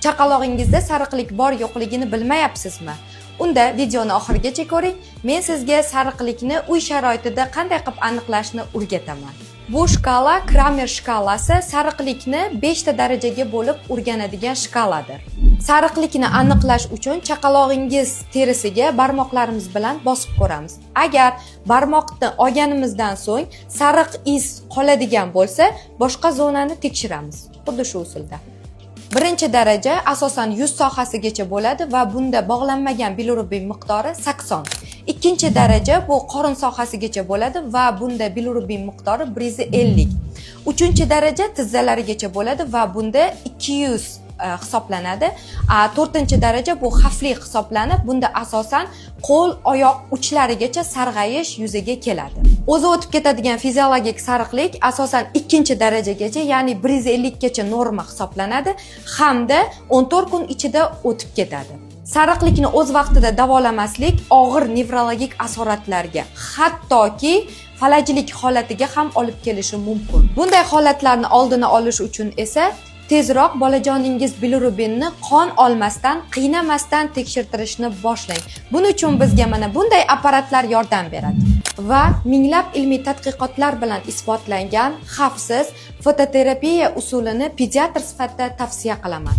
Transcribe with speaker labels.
Speaker 1: Chaqalog'ingizda sariqlik bor yo'qligini bilmayapsizmi? Unda videoni oxirigacha ko'ring. Men sizga sariqlikni uy sharoitida qanday qilib aniqlashni o'rgataman. Bu shkala Kramer shkalasi sariqlikni 5 ta darajaga bo'lib o'rganadigan shkaladir. Sariqlikni aniqlash uchun chaqalog'ingiz terisiga barmoqlarimiz bilan bosib ko'ramiz. Agar barmoqni olganimizdan so'ng sariq iz qoladigan bo'lsa, boshqa zonani tekshiramiz. Xuddi shu usulda. Birinchi daraja asosan yuz sohasigacha bo'ladi va bunda bog'lanmagan bilirubin miqdori 80. Ikkinchi daraja bu qorin sohasigacha bo'ladi va bunda bilirubin miqdori 150. Uchinchi daraja tizzalarigacha bo'ladi va bunda 200 hisoblanadi. To'rtinchi daraja bu xavfli hisoblanib, bunda asosan qo'l, oyoq uchlarigacha sarg'ayish yuzaga keladi. O'zi o'tib ketadigan fiziologik sariqlik asosan ikkinchi darajagacha, ya'ni 150 gacha norma hisoblanadi hamda 14 kun ichida o'tib ketadi. Sariqlikni o'z vaqtida davolamaslik og'ir nevrologik asoratlarga, hattoki falajlik holatiga ham olib kelishi mumkin. Bunday holatlarni oldini olish uchun esa tezroq bolajoningiz bilirubinni qon olmasdan, qiynamasdan tekshirtirishni boshlang. Buning uchun bizga mana bunday apparatlar yordam beradi. Va minglab ilmiy tadqiqotlar bilan isbotlangan xavfsiz fototerapiya usulini pediatr sifatida tavsiya qilaman.